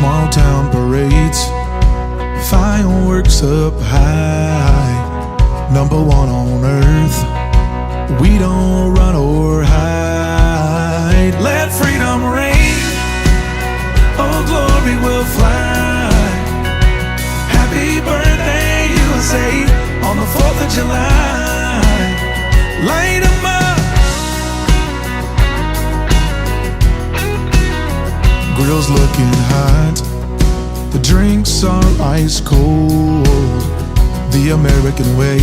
small town parades, fireworks up high, number one on earth. We don't run or hide. Let freedom reign, oh glory will fly. Happy birthday USA on the 4th of July. Light 'em up. Grills looking hot, the drinks are ice cold, the American way.